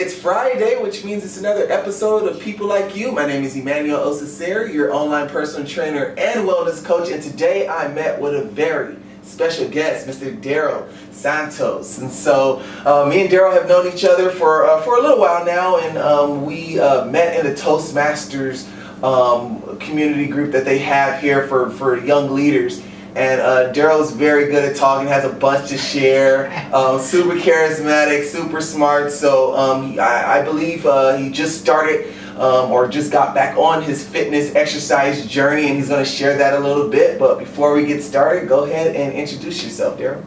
It's Friday, which means it's another episode of People Like You. My name is Emmanuel Osaser, your online personal trainer and wellness coach, and today I met with a very special guest, Mr. Daryl Santos. And so me and Daryl have known each other for a little while now, and we met in a Toastmasters community group that they have here for young leaders. And Daryl is very good at talking, has a bunch to share, super charismatic, super smart. So I believe he just started or just got back on his fitness exercise journey, and he's going to share that a little bit. But before we get started, go ahead and introduce yourself, Daryl.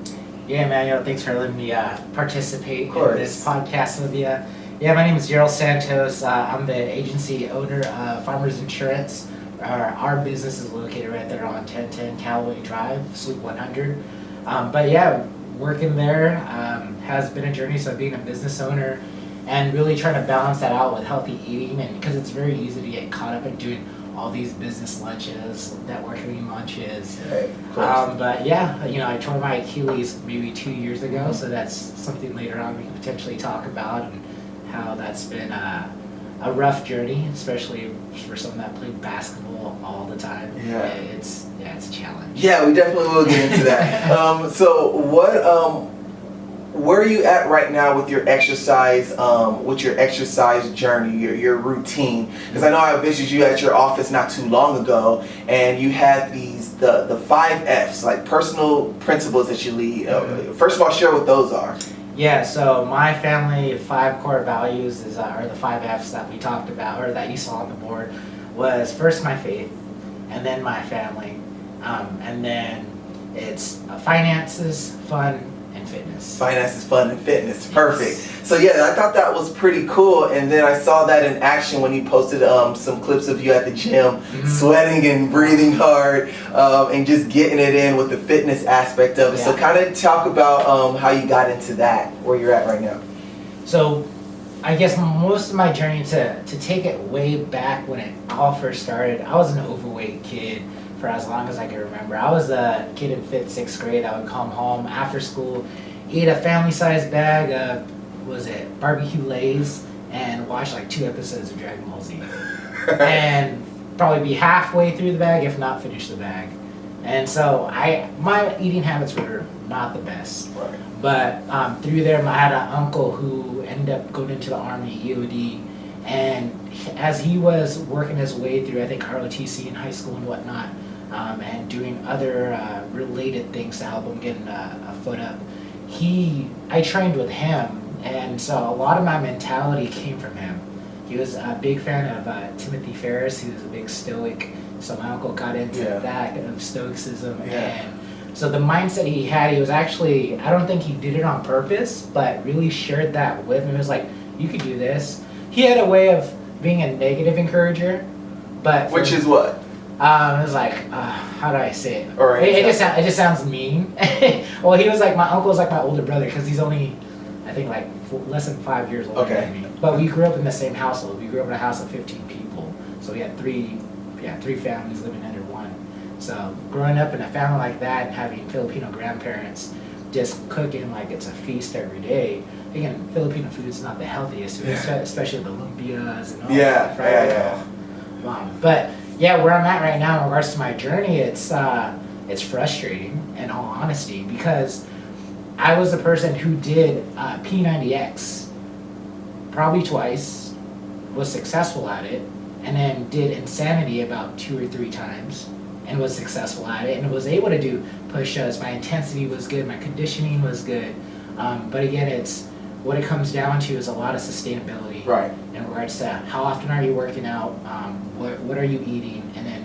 Yeah, Emmanuel, thanks for letting me participate in this podcast with you. Yeah, my name is Daryl Santos. I'm the agency owner of Farmers Insurance. Our business is located right there on 1010 Callaway Drive, Suite 100. But yeah, working there has been a journey. So being a business owner and really trying to balance that out with healthy eating, and because it's very easy to get caught up in doing all these business lunches, networking lunches. But yeah, I tore my Achilles maybe 2 years ago, so that's something later on we can potentially talk about, and how that's been a rough journey, especially for someone that played basketball all the time. Yeah. It's a challenge. Yeah, we definitely will get into that. So where are you at right now with your exercise journey, your routine? Because I know I visited you at your office not too long ago, and you had the 5 F's, like personal principles that you lead. First of all, share what those are. Yeah, so my family 5 core values are the 5 F's that we talked about, or that you saw on the board. Was first my faith, and then my family, and then it's finances, fun, and fitness. Finances, fun, and fitness. Perfect. So yeah, I thought that was pretty cool, and then I saw that in action when you posted some clips of you at the gym, sweating and breathing hard, and just getting it in with the fitness aspect of it. Yeah. So kind of talk about how you got into that, where you're at right now. So I guess most of my journey, to take it way back when it all first started, I was an overweight kid for as long as I can remember. I was a kid in 5th, 6th grade that would come home after school, eat a family-sized bag of, barbecue Lay's, and watch like 2 episodes of Dragon Ball Z. And probably be halfway through the bag, if not finish the bag. And so my eating habits were not the best. Right. But through there, I had an uncle who ended up going into the Army, EOD, and as he was working his way through, I think, ROTC in high school and whatnot, and doing other related things to help him get a foot up, I trained with him, and so a lot of my mentality came from him. He was a big fan of Timothy Ferris. He was a big Stoic, so my uncle got into that of Stoicism. And so the mindset he had, he was actually, I don't think he did it on purpose, but really shared that with me. It was like, you could do this. He had a way of being a negative encourager, but Which is what? It was like, how do I say it? Or it just sounds mean. Well, he was like, my uncle was like my older brother, because he's only, I think, like less than 5 years older than me. But we grew up in the same household. We grew up in a house of 15 people, so we had three families living under one. So growing up in a family like that and having Filipino grandparents just cooking like it's a feast every day. Again, Filipino food is not the healthiest, especially the lumpias and all that. But yeah, where I'm at right now in regards to my journey, it's frustrating, in all honesty, because I was the person who did P90X probably twice, was successful at it, and then did Insanity about 2 or 3 times, and was successful at it, and was able to do push-ups. My intensity was good, my conditioning was good, but again, what it comes down to is a lot of sustainability. Right. In regards to how often are you working out, what are you eating, and then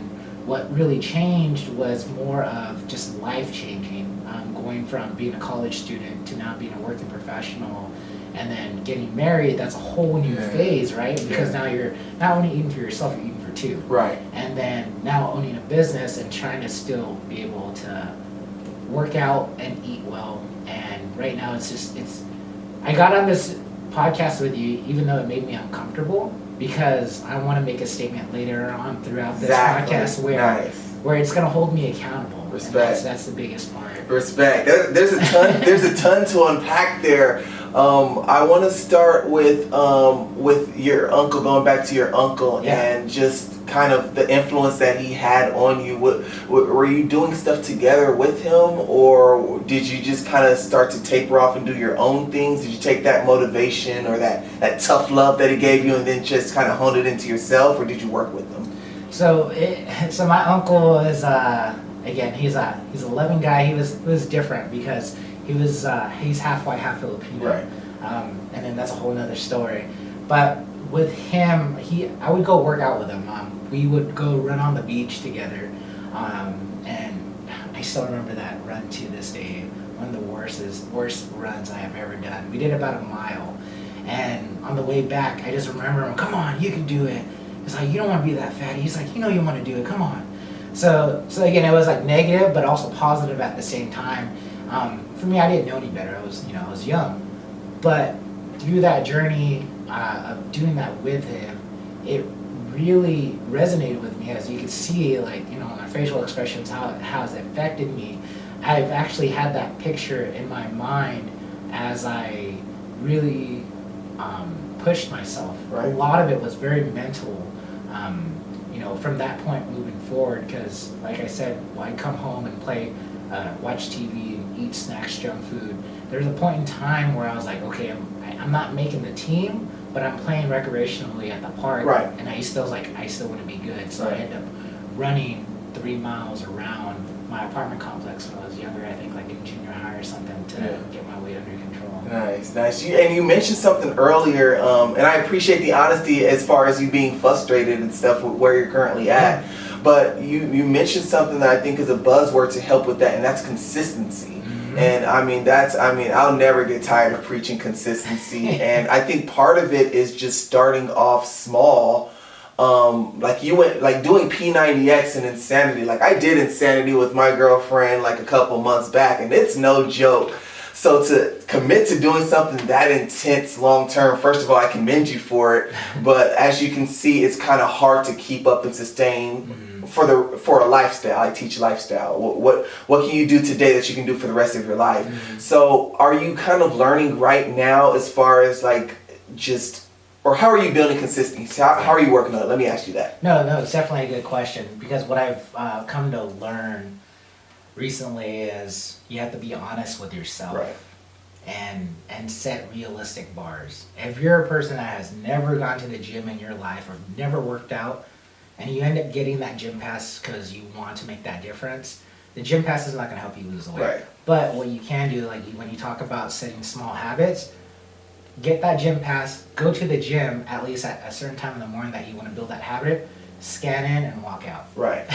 what really changed was more of just life-changing, going from being a college student to now being a working professional, and then getting married. That's a whole new phase, right? Because now you're not only eating for yourself, you're eating for 2. Right. And then now owning a business and trying to still be able to work out and eat well. And right now I got on this podcast with you, even though it made me uncomfortable, because I want to make a statement later on throughout this podcast where it's going to hold me accountable. Respect. That's the biggest part. Respect. There's a ton to unpack there. I want to start with your uncle, going back to your uncle, Yeah. and just kind of the influence that he had on you. What were you doing stuff together with him, or did you just kind of start to taper off and do your own things? Did you take that motivation or that tough love that he gave you and then just kind of hone it into yourself, or did you work with him? So my uncle is again, he's a loving guy. He was different because he's half white, half Filipino. Right. And then that's a whole nother story. But with him, I would go work out with him. We would go run on the beach together. And I still remember that run to this day. One of the worst runs I have ever done. We did about a mile. And on the way back, I just remember him, come on, you can do it. He's like, you don't want to be that fatty. He's like, you know you want to do it, come on. So again, it was like negative, but also positive at the same time. For me, I didn't know any better. I was young. But through that journey of doing that with him, it really resonated with me, as you can see, like, my facial expressions, how it has affected me. I've actually had that picture in my mind as I really pushed myself. Right. A lot of it was very mental, from that point moving forward, because like I said, I'd come home and play, watch TV and eat snacks, junk food. There was a point in time where I was like, okay, I'm not making the team, but I'm playing recreationally at the park. Right. And I still want to be good. So Right. I ended up running 3 miles around my apartment complex when I was younger, I think like in junior high or something, to get my weight under control. Nice. You mentioned something earlier, and I appreciate the honesty as far as you being frustrated and stuff with where you're currently at. But you mentioned something that I think is a buzzword to help with that, and that's consistency. Mm-hmm. And I'll never get tired of preaching consistency. And I think part of it is just starting off small. Like you went, like doing P90X and Insanity. Like I did Insanity with my girlfriend like a couple months back, and it's no joke. So to commit to doing something that intense long term, first of all, I commend you for it. But as you can see, it's kind of hard to keep up and sustain for a lifestyle. I teach lifestyle. What can you do today that you can do for the rest of your life? So are you kind of learning right now as far as like or how are you building consistency? How are you working on it? Let me ask you that. No, it's definitely a good question, because what I've come to learn recently is you have to be honest with yourself. Right. And set realistic bars. If you're a person that has never gone to the gym in your life or never worked out, and you end up getting that gym pass because you want to make that difference, the gym pass is not going to help you lose the weight. Right. But what you can do, like when you talk about setting small habits, get that gym pass, go to the gym at least at a certain time in the morning that you want to build that habit, scan in and walk out. Right.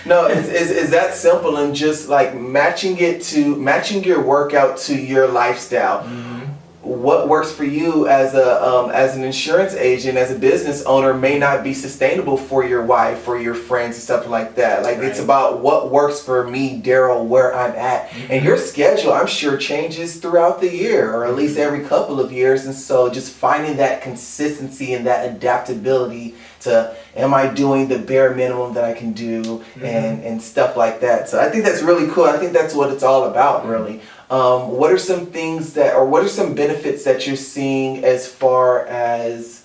No, it's that simple, and just like matching your workout to your lifestyle. Mm-hmm. What works for you as an insurance agent, as a business owner, may not be sustainable for your wife or your friends and stuff like that. Like It's about what works for me, Daryl, where I'm at. Mm-hmm. And your schedule, I'm sure, changes throughout the year, or at least every couple of years. And so just finding that consistency and that adaptability to, am I doing the bare minimum that I can do, and stuff like that. So I think that's really cool. I think that's what it's all about, really. What are some benefits that you're seeing as far as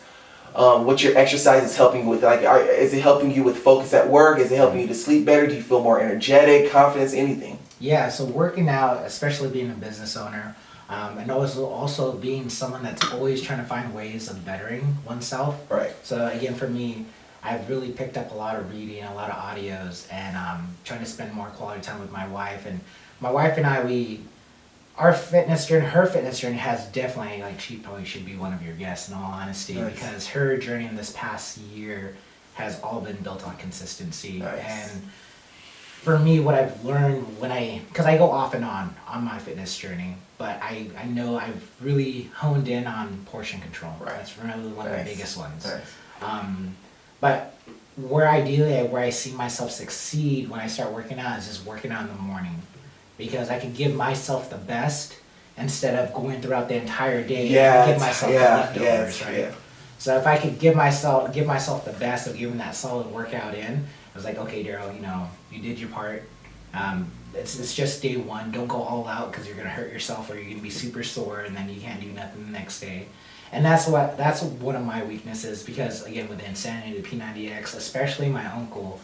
what your exercise is helping you with? Like, is it helping you with focus at work? Is it helping you to sleep better? Do you feel more energetic, confidence, anything? Yeah, so working out, especially being a business owner, and also being someone that's always trying to find ways of bettering oneself. Right. So again, for me, I've really picked up a lot of reading, a lot of audios, and trying to spend more quality time with my wife. And my wife and I, her fitness journey has definitely, like, she probably should be one of your guests in all honesty. Nice. Because her journey in this past year has all been built on consistency. Nice. And for me, what I've learned because I go off and on my fitness journey, but I know I've really honed in on portion control. Right. That's really one of the biggest ones. Nice. But where I see myself succeed when I start working out is just working out in the morning. Because I can give myself the best instead of going throughout the entire day and give myself the leftovers, right? Yeah. So if I could give myself the best of giving that solid workout in, I was like, okay, Daryl, you did your part. it's just day one. Don't go all out because you're gonna hurt yourself or you're gonna be super sore and then you can't do nothing the next day. And that's one of my weaknesses because again with the insanity, the P90X, especially my uncle,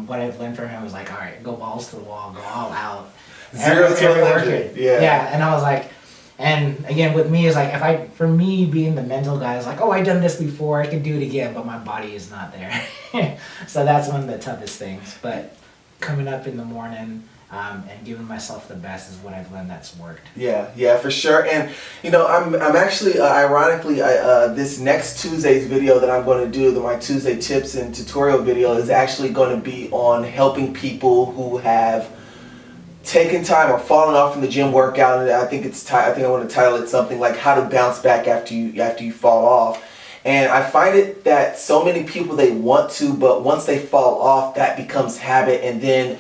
what I've learned from him was like, all right, go balls to the wall, go all out. 0 to 100. Yeah, and I was like, and again with me is like for me being the mental guy is like, oh, I've done this before, I can do it again, but my body is not there. So that's one of the toughest things. But coming up in the morning and giving myself the best is what I've learned that's worked. Yeah, for sure. And I'm actually ironically this next Tuesday's video that I'm going to do, my Tuesday tips and tutorial video, is actually going to be on helping people who have taken time or fallen off from the gym workout. And I think I want to title it something like how to bounce back after you fall off. And I find it that so many people, they want to, but once they fall off, that becomes habit, and then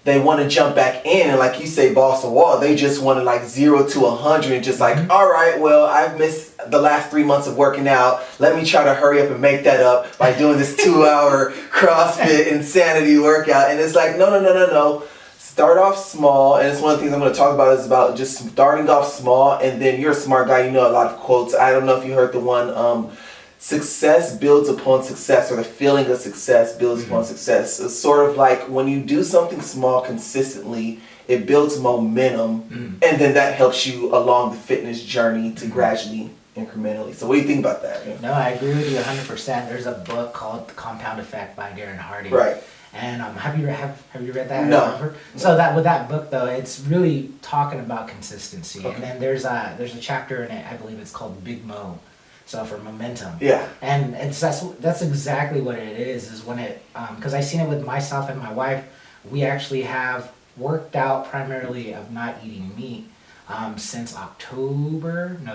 they want to jump back in, and like you say, balls to the wall. They just want to like 0 to 100 and just like, all right, well, I've missed the last 3 months of working out. Let me try to hurry up and make that up by doing this 2-hour CrossFit insanity workout. And it's like, no. Start off small, and it's one of the things I'm going to talk about is about just starting off small, and then you're a smart guy. You know a lot of quotes. I don't know if you heard the one, success builds upon success, or the feeling of success builds upon success. It's sort of like when you do something small consistently, it builds momentum, and then that helps you along the fitness journey to gradually, incrementally. So what do you think about that? Yeah. No, I agree with you 100%. There's a book called The Compound Effect by Darren Hardy. Right. And have you read that? No. So with that book though, it's really talking about consistency. Okay. And then there's a chapter in it, I believe it's called Big Mo. So for momentum. Yeah. And that's exactly what it is when it, because I seen it with myself and my wife. We actually have worked out primarily of not eating meat since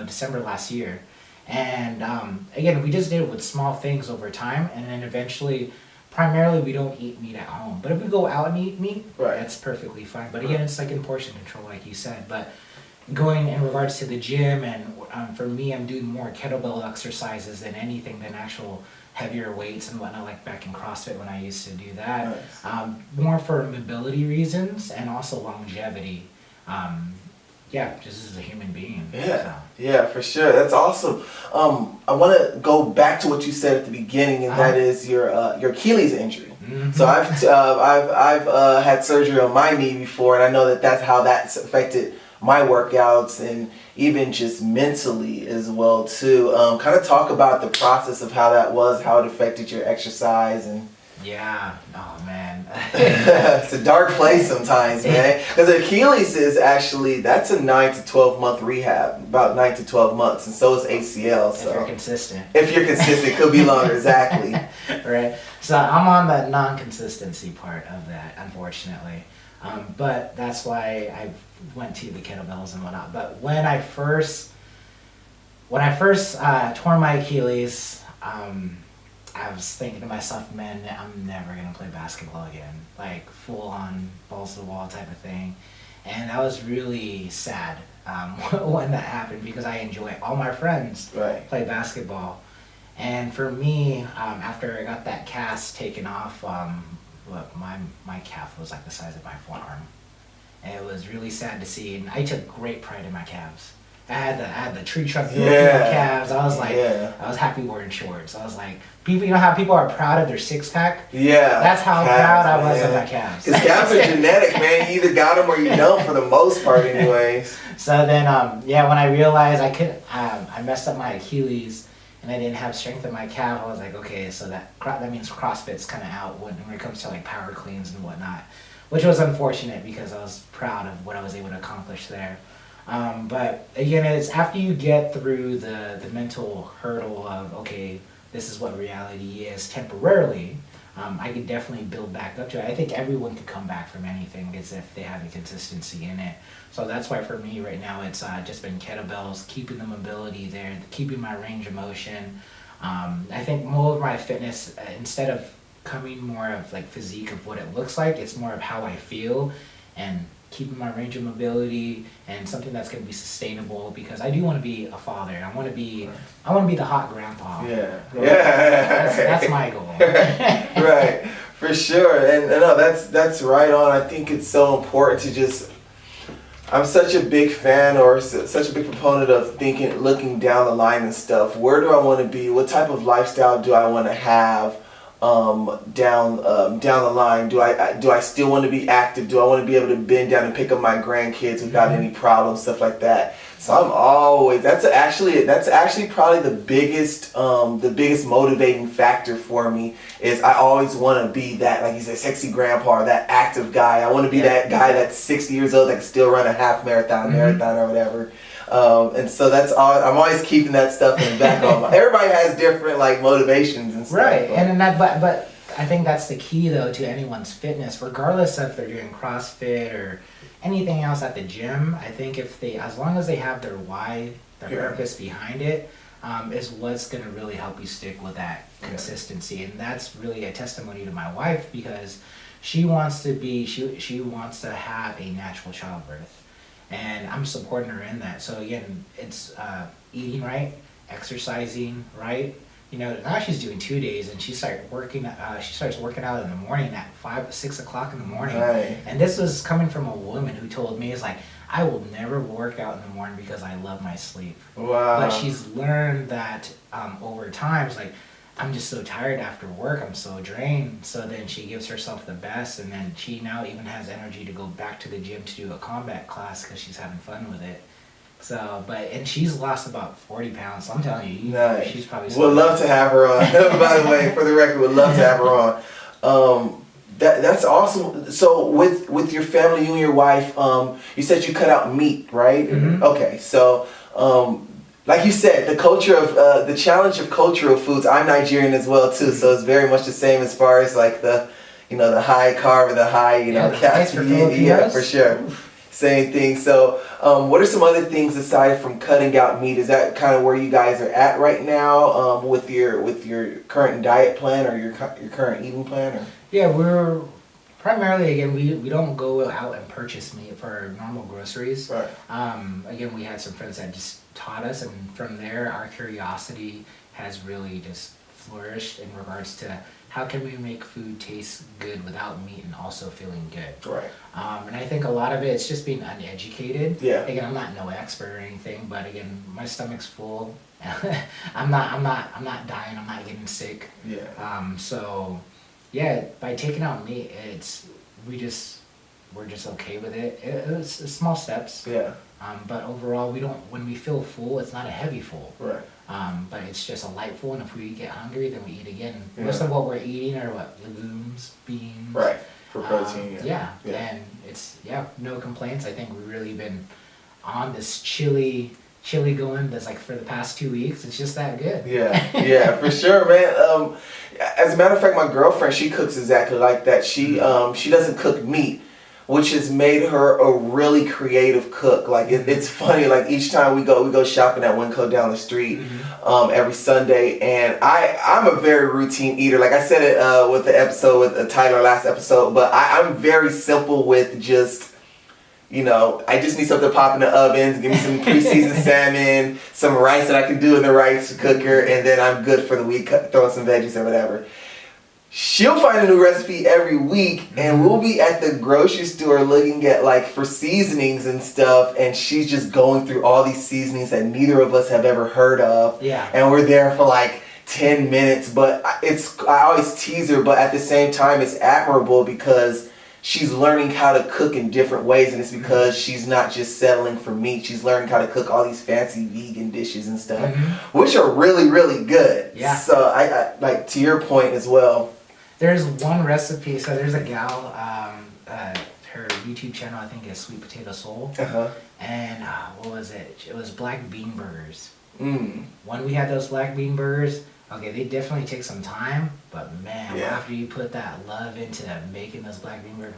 December last year. And again, we just did it with small things over time, and then eventually, primarily we don't eat meat at home. But if we go out and eat meat, that's perfectly fine. But again, it's like in portion control, like you said. But going in regards to the gym, and for me, I'm doing more kettlebell exercises than anything than actual heavier weights and whatnot, like back in CrossFit when I used to do that. Nice. More for mobility reasons and also longevity. Just as a human being. Yeah, for sure. That's awesome. I want to go back to what you said at the beginning, and that is your Achilles injury. Mm-hmm. So I've had surgery on my knee before, and I know that's how that's affected my workouts and even just mentally as well too. Kind of talk about the process of how that was, how it affected your exercise. And yeah, oh man. It's a dark place sometimes, man. Because Achilles is actually, that's a 9 to 12 month rehab, about 9 to 12 months, and so is ACL. So if you're consistent. If you're consistent, it could be longer, exactly. Right. So I'm on the non-consistency part of that, unfortunately. But that's why I went to the kettlebells and whatnot. But when I first tore my Achilles, I was thinking to myself, man, I'm never gonna play basketball again. Like full on balls to the wall type of thing. And I was really sad when that happened because I enjoy all my friends play basketball. And for me, after I got that cast taken off, my calf was like the size of my forearm. And it was really sad to see, and I took great pride in my calves. I had the tree trunk in my calves. I was like, I was happy wearing shorts. I was like, people, you know how people are proud of their six pack? Yeah. That's how proud I was of my calves. Because calves are genetic, man. You either got them or you don't, for the most part, anyways. So then, when I realized I messed up my Achilles and I didn't have strength in my calf, I was like, okay, so that means CrossFit's kind of out when it comes to like power cleans and whatnot, which was unfortunate because I was proud of what I was able to accomplish there. But again, it's after you get through the mental hurdle of, okay, this is what reality is temporarily, I could definitely build back up to it. I think everyone could come back from anything as if they have a consistency in it. So that's why for me right now, it's just been kettlebells, keeping the mobility there, keeping my range of motion. I think more of my fitness, instead of coming more of like physique of what it looks like, it's more of how I feel and keeping my range of mobility and something that's going to be sustainable, because I do want to be a father. I want to be the hot grandpa. Yeah. That's my goal. Right. For sure, and no, that's right on. I think it's so important to just. I'm such a big fan or such a big proponent of looking down the line and stuff. Where do I want to be? What type of lifestyle do I want to have down the line? Do I still want to be active? Do I want to be able to bend down and pick up my grandkids without any problems, stuff like that? So I'm always that's actually probably the biggest motivating factor for me is I always want to be that, like you said, sexy grandpa, or that active guy. I want to be that guy that's 60 years old that can still run a half marathon or whatever. And so that's all. I'm always keeping that stuff in the back of my. Everybody has different like motivations and stuff. Right, but I think that's the key though to anyone's fitness, regardless if they're doing CrossFit or anything else at the gym. I think as long as they have their why, their purpose behind it, is what's going to really help you stick with that consistency. And that's really a testimony to my wife, because she wants to have a natural childbirth, and I'm supporting her in that. So again, it's eating right, exercising right. Now she's doing 2 days, and she starts working out in the morning at 5, 6 o'clock in the morning. Right. And this was coming from a woman who told me, it's like, I will never work out in the morning because I love my sleep. Wow. But she's learned that over time, it's like, I'm just so tired after work, I'm so drained. So then she gives herself the best, and then she now even has energy to go back to the gym to do a combat class because she's having fun with it. So, and she's lost about 40 pounds. So I'm telling you, nice. She's probably. Would love to have her on. By the way, for the record, would love to have her on. That's awesome. So with your family, you and your wife, you said you cut out meat, right? Mm-hmm. Okay, so like you said, the culture of the challenge of cultural foods. I'm Nigerian as well too, so it's very much the same as far as like the high carb or the high yeah, for sure. Same thing. So, what are some other things aside from cutting out meat? Is that kind of where you guys are at right now with your current diet plan or your current eating plan? Or? Yeah, we're primarily, again, we don't go out and purchase meat for normal groceries. Right. Again, we had some friends that just taught us, and from there, our curiosity has really just flourished in regards to how can we make food taste good without meat and also feeling good. Right. And I think a lot of it is just being uneducated. Yeah. Again, I'm not no expert or anything, but again, my stomach's full. I'm not dying. I'm not getting sick. Yeah. So, yeah, by taking out meat, we're just okay with it. It's small steps. Yeah. But overall, when we feel full, it's not a heavy full. Right. But it's just a light full, and if we get hungry, then we eat again. Yeah. Most of what we're eating are legumes, beans. Right. For protein. Yeah. And it's no complaints. I think we've really been on this chili going that's like for the past 2 weeks. It's just that good. Yeah, for sure, man. As a matter of fact, my girlfriend, she cooks exactly like that. She doesn't cook meat, which has made her a really creative cook. Like it's funny. Like each time we go shopping at Winco down the street every Sunday, and I'm a very routine eater. Like I said it with the episode with Tyler last episode, but I'm very simple with just. I just need something to pop in the ovens, give me some pre-seasoned salmon, some rice that I can do in the rice cooker, and then I'm good for the week, throwing some veggies or whatever. She'll find a new recipe every week, and we'll be at the grocery store looking at like for seasonings and stuff, and she's just going through all these seasonings that neither of us have ever heard of. Yeah. And we're there for like 10 minutes, but I always tease her, but at the same time it's admirable because she's learning how to cook in different ways, and it's because she's not just settling for meat. She's learning how to cook all these fancy vegan dishes and stuff, which are really, really good. Yeah. So I like to your point as well. There's one recipe. So there's a gal. Her YouTube channel, I think, is Sweet Potato Soul. And what was it? It was black bean burgers. When we had those black bean burgers. Okay, they definitely take some time, but man, after you put that love into making those black bean burgers,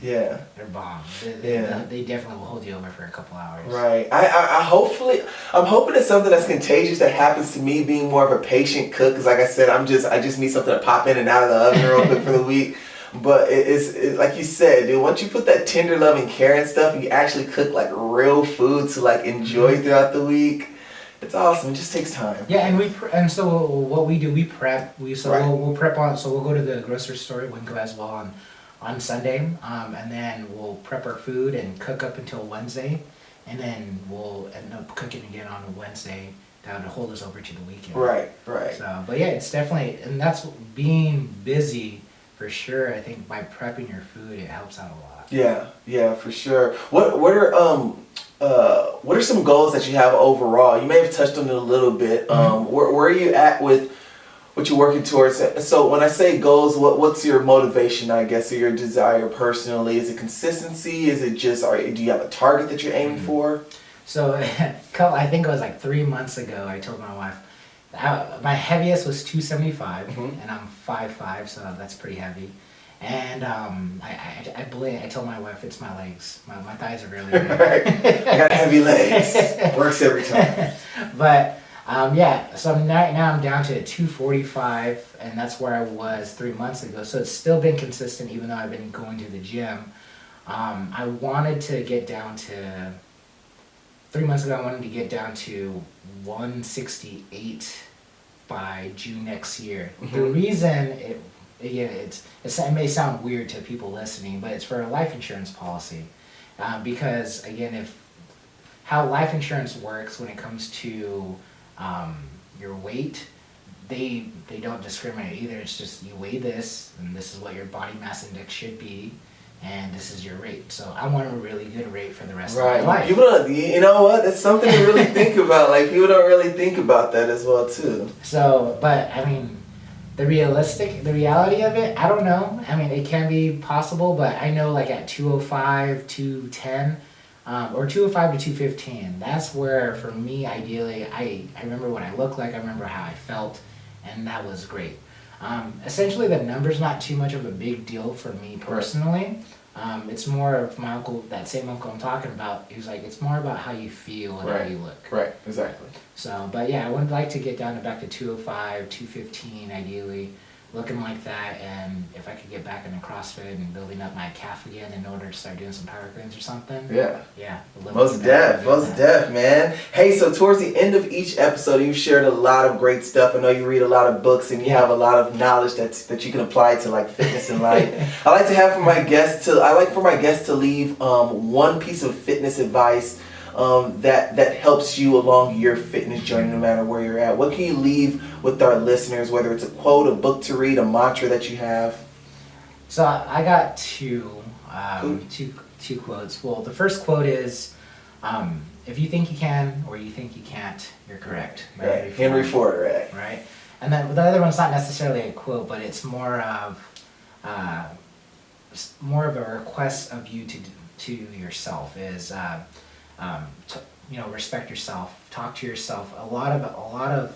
they're bomb. They definitely will hold you over for a couple hours. Right. I'm hoping it's something that's contagious that happens to me being more of a patient cook. Because like I said, I just need something to pop in and out of the oven real quick for the week. But it's like you said, dude. Once you put that tender love and care and stuff, you actually cook like real food to like enjoy throughout the week. It's awesome. It just takes time. Yeah, and so what we do, we prep. Right. We'll prep on. So we'll go to the grocery store. We can go as well on Sunday, and then we'll prep our food and cook up until Wednesday, and then we'll end up cooking again on a Wednesday to hold us over to the weekend. Right. Right. So, but yeah, it's definitely, and that's being busy for sure. I think by prepping your food, it helps out a lot. Yeah. Yeah. For sure. What are some goals that you have overall? You may have touched on it a little bit. Where are you at with what you're working towards? So when I say goals, what's your motivation, I guess, or your desire personally? Is it consistency? Is it just, do you have a target that you're aiming for? So I think it was like 3 months ago, I told my wife, my heaviest was 275, and I'm 5'5", so that's pretty heavy. And I told my wife it's my legs. My thighs are really big. Right. I got heavy legs. Works every time. But yeah, so now I'm down to 245, and that's where I was 3 months ago. So it's still been consistent, even though I've been going to the gym. I wanted to get down to 3 months ago. I wanted to get down to 168 by June next year. The reason it may sound weird to people listening, but it's for a life insurance policy. Because again, how life insurance works when it comes to your weight, they don't discriminate either. It's just you weigh this, and this is what your body mass index should be, and this is your rate. So I want a really good rate for the rest of my life. People don't, you know what? That's something to really think about. Like, people don't really think about that as well too. So, but I mean, the reality of it, I don't know. I mean, it can be possible, but I know like at 205, 210, or 205 to 215, that's where, for me, ideally, I remember what I looked like, I remember how I felt, and that was great. Essentially, the number's not too much of a big deal for me personally. It's more of my uncle, that same uncle I'm talking about, he's like, it's more about how you feel and how you look. Right, exactly. So, but yeah, I would like to get down to back to 205, 215 ideally, looking like that, and if I could get back into CrossFit and building up my calf again in order to start doing some power cleans or something. Yeah. Most def, man. Hey, so towards the end of each episode, you've shared a lot of great stuff. I know you read a lot of books and you have a lot of knowledge that you can apply to like fitness and life. I like for my guests to leave one piece of fitness advice that helps you along your fitness journey, no matter where you're at. What can you leave with our listeners, whether it's a quote, a book to read, a mantra that you have? So I got two quotes. Well, the first quote is, if you think you can or you think you can't, you're correct. Right. Henry Ford, right? Right. And then the other one's not necessarily a quote, but it's more of a request of you to yourself is, respect yourself, talk to yourself. A lot of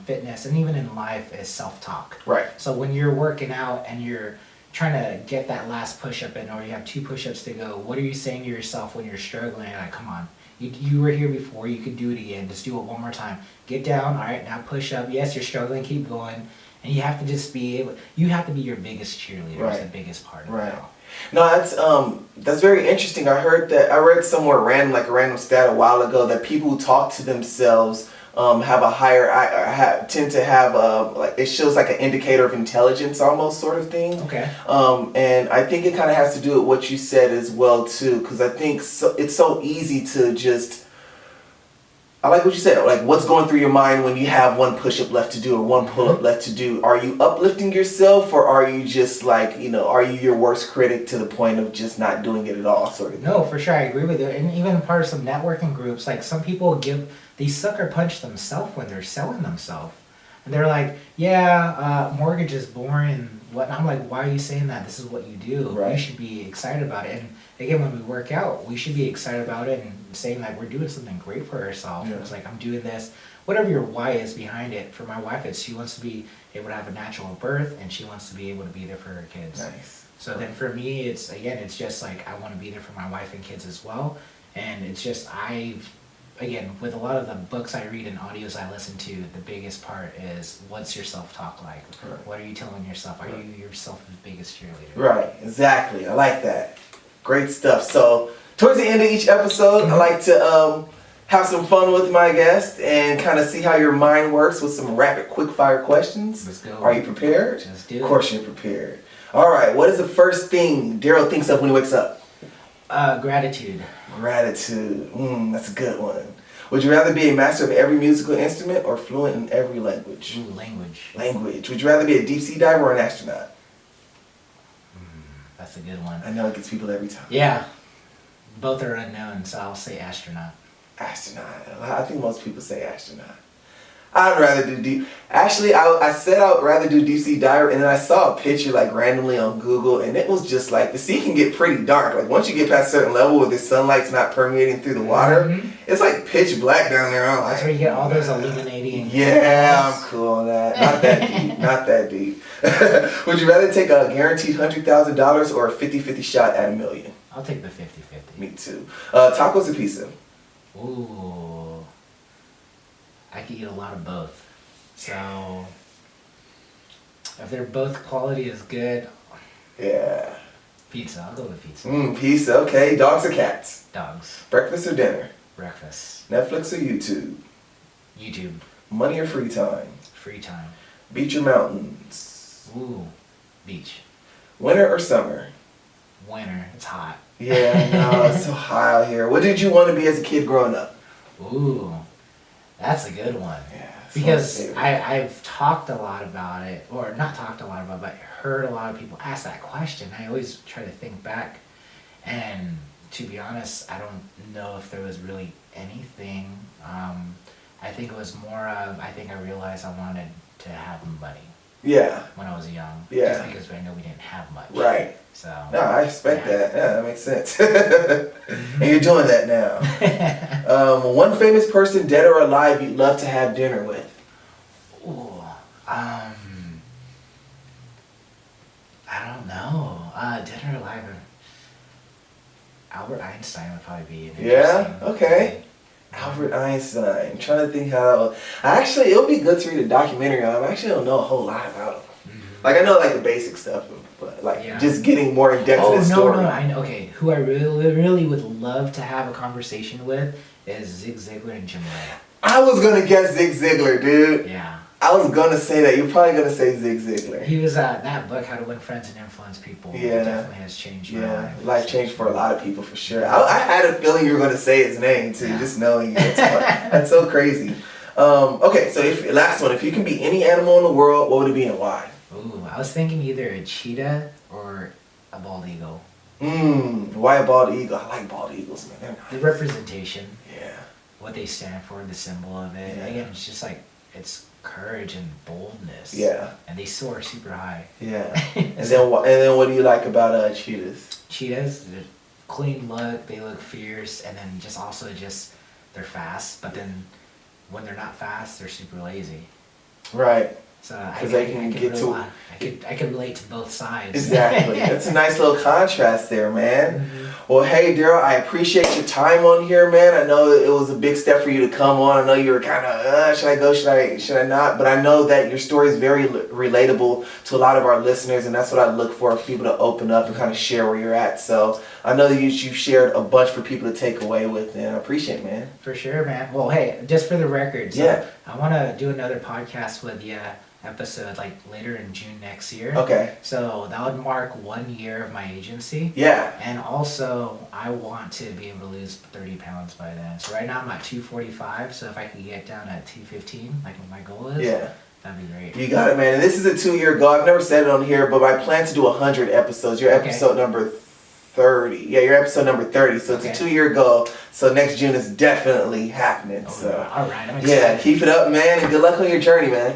fitness and even in life is self-talk. Right. So when you're working out and you're trying to get that last push-up in, or you have 2 push-ups to go, what are you saying to yourself when you're struggling? Like, come on, you were here before, you could do it again. Just do it one more time. Get down. All right, now push up. Yes, you're struggling. Keep going. And you have to just you have to be your biggest cheerleader. Right. Is the biggest part of it. No, that's very interesting. I read somewhere like a random stat a while ago that people who talk to themselves have a higher, tend to have like it shows like an indicator of intelligence almost sort of thing. Okay. And I think it kind of has to do with what you said as well too, because I think it's so easy to just. I like what you said, like what's going through your mind when you have one push-up left to do or one pull-up left to do. Are you uplifting yourself, or are you just like, are you your worst critic to the point of just not doing it at all sort of thing? No, for sure, I agree with you. And even part of some networking groups, like some people they sucker punch themselves when they're selling themselves. And they're like, mortgage is boring. What? I'm like, why are you saying that? This is what you do. Right. You should be excited about it. And again, when we work out, we should be excited about it and saying like we're doing something great for ourselves. Yeah. It's like, I'm doing this. Whatever your why is behind it. For my wife, she wants to be able to have a natural birth, and she wants to be able to be there for her kids. Nice. So then for me, it's just like I want to be there for my wife and kids as well. And it's just again, with a lot of the books I read and audios I listen to, the biggest part is, what's your self-talk like? Right. What are you telling yourself? Are you yourself's biggest cheerleader? Right, exactly. I like that. Great stuff. So, towards the end of each episode, I like to have some fun with my guest and kind of see how your mind works with some rapid, quick-fire questions. Let's go. Are you prepared? Let's do it. Of course you're prepared. All right, what is the first thing Daryl thinks of when he wakes up? Gratitude. Gratitude. That's a good one. Would you rather be a master of every musical instrument or fluent in every language? Ooh, language. Language. Would you rather be a deep sea diver or an astronaut? That's a good one. I know it gets people every time. Yeah. Both are unknown, so I'll say astronaut. Astronaut. I think most people say astronaut. I'd rather do deep. Actually, I said I would rather do deep sea diver, and then I saw a picture like randomly on Google, and it was just like the sea can get pretty dark. Like once you get past a certain level where the sunlight's not permeating through the water, it's like pitch black down there. I'm That's like, where you get all those illuminating. yeah, I'm cool on that. Not that deep. Not that deep. Would you rather take a guaranteed $100,000 or a 50-50 shot at $1 million? I'll take the 50-50. Me too. Tacos or pizza? Ooh. I could eat a lot of both. So, if they're both quality is good, Yeah. pizza. I'll go with pizza. Pizza, okay. Dogs or cats? Dogs. Breakfast or dinner? Breakfast. Netflix or YouTube? YouTube. Money or free time? Free time. Beach or mountains? Ooh. Beach. Winter or summer? Winter. It's hot. Yeah, no, it's so hot out here. What did you want to be as a kid growing up? Ooh. That's a good one. Yeah. Because I've talked a lot about it, or not talked a lot about it, but heard a lot of people ask that question. I always try to think back, and to be honest, I don't know if there was really anything. I think it was more of, I think I realized I wanted to have money. Yeah. When I was young. Yeah. Just because I know we didn't have much. Right. So. No, I expect that. Yeah, that makes sense. And you're doing that now. One famous person, dead or alive, you'd love to have dinner with? Ooh. I don't know. Dead or alive. Albert Einstein would probably be an Yeah? Okay. Albert Einstein. I'm trying to think how. Actually, it would be good to read a documentary on him. I actually don't know a whole lot about him. Like I know like the basic stuff, but like just getting more in depth in the story. Oh no, I know. Okay, who I really would love to have a conversation with is Zig Ziglar and Jim Ray. I was gonna guess Zig Ziglar, dude. Yeah. I was gonna say that. You're probably gonna say Zig Ziglar. He was that book, How to Win Friends and Influence People. Yeah. Definitely has changed my life. Life changed for a lot of people for sure. I had a feeling you were gonna say his name too, just knowing you. That's so crazy. Okay, so last one. If you can be any animal in the world, what would it be and why? Ooh, I was thinking either a cheetah or a bald eagle. Why a bald eagle? I like bald eagles, man. They're nice. The representation. Yeah. What they stand for, the symbol of it. Yeah. Again, it's just like, it's courage and boldness. Yeah. And they soar super high. Yeah. And then what do you like about cheetahs? Cheetahs, they're clean look, they look fierce, and then they're fast, but then when they're not fast, they're super lazy. Right. So I could relate to both sides. Exactly. That's a nice little contrast there, man. Well, hey, Daryl, I appreciate your time on here, man. I know it was a big step for you to come on. I know you were kind of, should I go, should I not? But I know that your story is very relatable to a lot of our listeners, and that's what I look for people to open up and kind of share where you're at. So I know that you've shared a bunch for people to take away with, and I appreciate it, man. For sure, man. Well, hey, just for the record, I want to do another podcast with you. Episode like later in June next year. Okay. So that would mark 1 year of my agency. Yeah. And also I want to be able to lose 30 pounds by then. So right now I'm at 245. So if I could get down at 215, like what my goal is, that'd be great. You got it, man. And this is a 2-year goal. I've never said it on here, but I plan to do 100 episodes. You're episode number 30. Yeah, you're episode number 30. So it's a 2-year goal. So next June is definitely happening. So all right. I'm excited. Yeah, keep it up, man, and good luck on your journey, man.